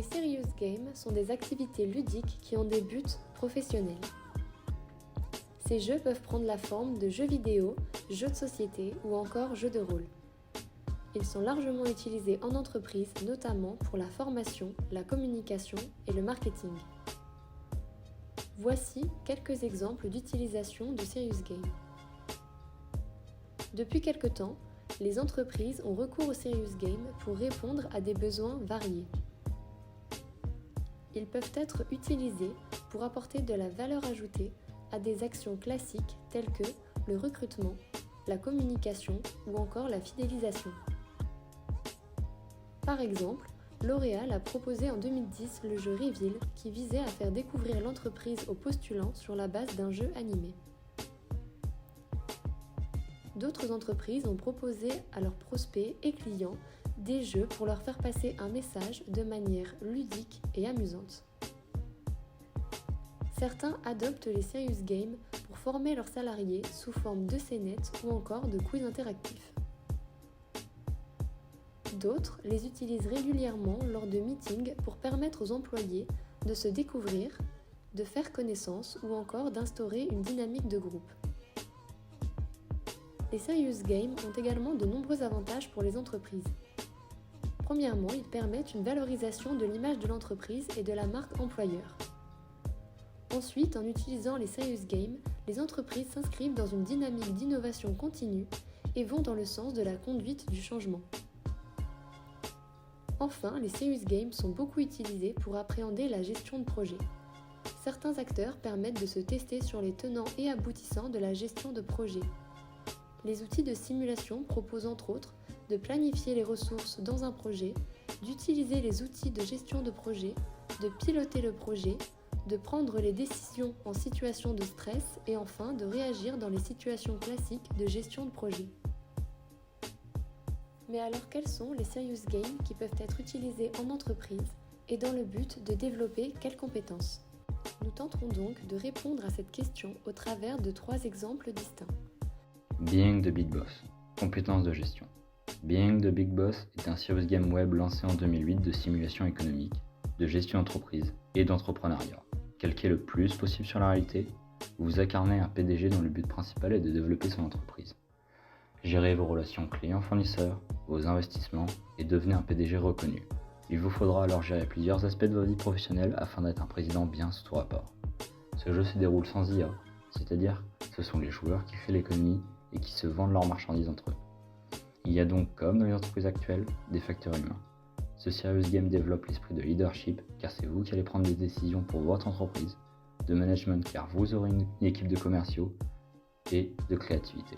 Les serious games sont des activités ludiques qui ont des buts professionnels. Ces jeux peuvent prendre la forme de jeux vidéo, jeux de société ou encore jeux de rôle. Ils sont largement utilisés en entreprise, notamment pour la formation, la communication et le marketing. Voici quelques exemples d'utilisation de serious games. Depuis quelque temps, les entreprises ont recours aux serious games pour répondre à des besoins variés. Ils peuvent être utilisés pour apporter de la valeur ajoutée à des actions classiques telles que le recrutement, la communication ou encore la fidélisation. Par exemple, L'Oréal a proposé en 2010 le jeu Reveal qui visait à faire découvrir l'entreprise aux postulants sur la base d'un jeu animé. D'autres entreprises ont proposé à leurs prospects et clients des jeux pour leur faire passer un message de manière ludique et amusante. Certains adoptent les serious games pour former leurs salariés sous forme de scénettes ou encore de quiz interactifs. D'autres les utilisent régulièrement lors de meetings pour permettre aux employés de se découvrir, de faire connaissance ou encore d'instaurer une dynamique de groupe. Les serious games ont également de nombreux avantages pour les entreprises. Premièrement, ils permettent une valorisation de l'image de l'entreprise et de la marque employeur. Ensuite, en utilisant les serious games, les entreprises s'inscrivent dans une dynamique d'innovation continue et vont dans le sens de la conduite du changement. Enfin, les serious games sont beaucoup utilisés pour appréhender la gestion de projet. Certains acteurs permettent de se tester sur les tenants et aboutissants de la gestion de projet. Les outils de simulation proposent entre autres de planifier les ressources dans un projet, d'utiliser les outils de gestion de projet, de piloter le projet, de prendre les décisions en situation de stress et enfin de réagir dans les situations classiques de gestion de projet. Mais alors quels sont les serious games qui peuvent être utilisés en entreprise et dans le but de développer quelles compétences ? Nous tenterons donc de répondre à cette question au travers de 3 exemples distincts. Being the Big Boss, compétences de gestion. Being the Big Boss est un serious game web lancé en 2008 de simulation économique, de gestion d'entreprise et d'entrepreneuriat. Calqué le plus possible sur la réalité, vous incarnez un PDG dont le but principal est de développer son entreprise. Gérez vos relations clients-fournisseurs, vos investissements et devenez un PDG reconnu. Il vous faudra alors gérer plusieurs aspects de votre vie professionnelle afin d'être un président bien sous tout rapport. Ce jeu se déroule sans IA, c'est-à-dire ce sont les joueurs qui créent l'économie et qui se vendent leurs marchandises entre eux. Il y a donc, comme dans les entreprises actuelles, des facteurs humains. Ce serious game développe l'esprit de leadership car c'est vous qui allez prendre des décisions pour votre entreprise, de management car vous aurez une équipe de commerciaux et de créativité.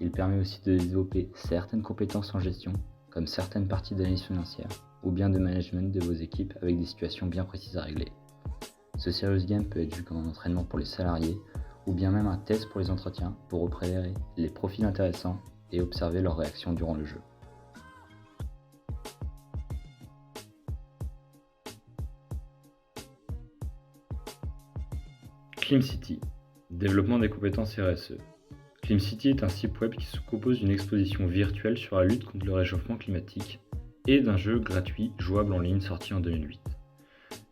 Il permet aussi de développer certaines compétences en gestion, comme certaines parties d'analyse financière, ou bien de management de vos équipes avec des situations bien précises à régler. Ce serious game peut être vu comme un entraînement pour les salariés, ou bien même un test pour les entretiens pour repérer les profils intéressants et observer leurs réactions durant le jeu. ClimCity, développement des compétences RSE. ClimCity est un site web qui se compose d'une exposition virtuelle sur la lutte contre le réchauffement climatique et d'un jeu gratuit jouable en ligne sorti en 2008.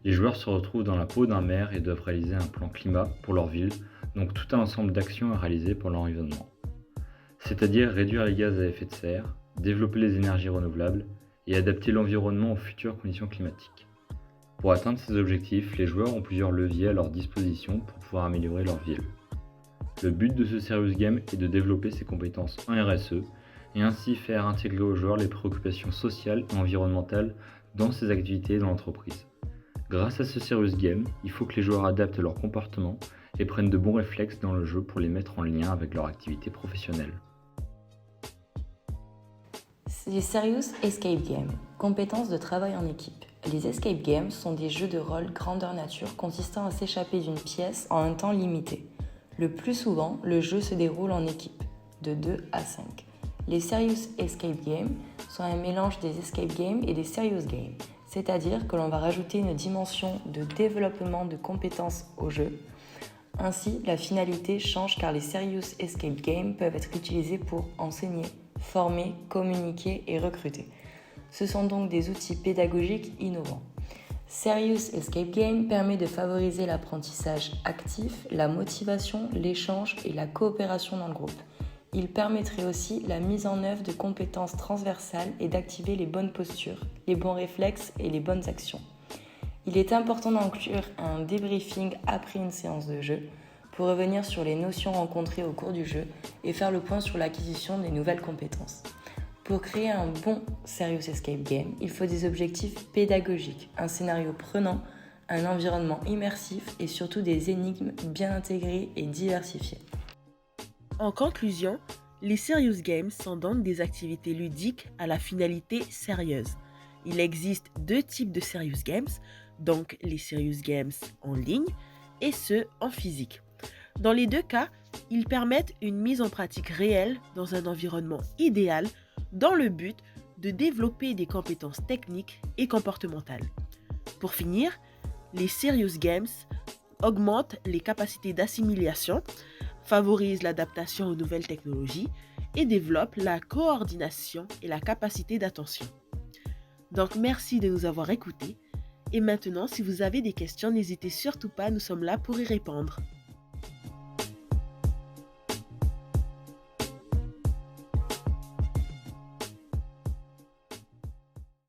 Les joueurs se retrouvent dans la peau d'un maire et doivent réaliser un plan climat pour leur ville, donc tout un ensemble d'actions à réaliser pour l'environnement. C'est-à-dire réduire les gaz à effet de serre, développer les énergies renouvelables et adapter l'environnement aux futures conditions climatiques. Pour atteindre ces objectifs, les joueurs ont plusieurs leviers à leur disposition pour pouvoir améliorer leur ville. Le but de ce serious game est de développer ses compétences en RSE et ainsi faire intégrer aux joueurs les préoccupations sociales et environnementales dans ses activités dans l'entreprise. Grâce à ce serious game, il faut que les joueurs adaptent leur comportement et prennent de bons réflexes dans le jeu pour les mettre en lien avec leur activité professionnelle. Les Serious Escape Games, compétences de travail en équipe. Les escape games sont des jeux de rôle grandeur nature consistant à s'échapper d'une pièce en un temps limité. Le plus souvent, le jeu se déroule en équipe, de 2 à 5. Les Serious Escape Games sont un mélange des escape games et des serious games, c'est-à-dire que l'on va rajouter une dimension de développement de compétences au jeu. Ainsi, la finalité change car les Serious Escape Games peuvent être utilisés pour enseigner, former, communiquer et recruter. Ce sont donc des outils pédagogiques innovants. Serious Escape Game permet de favoriser l'apprentissage actif, la motivation, l'échange et la coopération dans le groupe. Il permettrait aussi la mise en œuvre de compétences transversales et d'activer les bonnes postures, les bons réflexes et les bonnes actions. Il est important d'inclure un débriefing après une séance de jeu pour revenir sur les notions rencontrées au cours du jeu et faire le point sur l'acquisition des nouvelles compétences. Pour créer un bon Serious Escape Game, il faut des objectifs pédagogiques, un scénario prenant, un environnement immersif et surtout des énigmes bien intégrées et diversifiées. En conclusion, les Serious Games sont donc des activités ludiques à la finalité sérieuse. Il existe 2 types de Serious Games, donc les Serious Games en ligne et ceux en physique. Dans les 2 cas, ils permettent une mise en pratique réelle dans un environnement idéal dans le but de développer des compétences techniques et comportementales. Pour finir, les Serious Games augmentent les capacités d'assimilation, favorisent l'adaptation aux nouvelles technologies et développent la coordination et la capacité d'attention. Donc merci de nous avoir écoutés et maintenant si vous avez des questions, n'hésitez surtout pas, nous sommes là pour y répondre.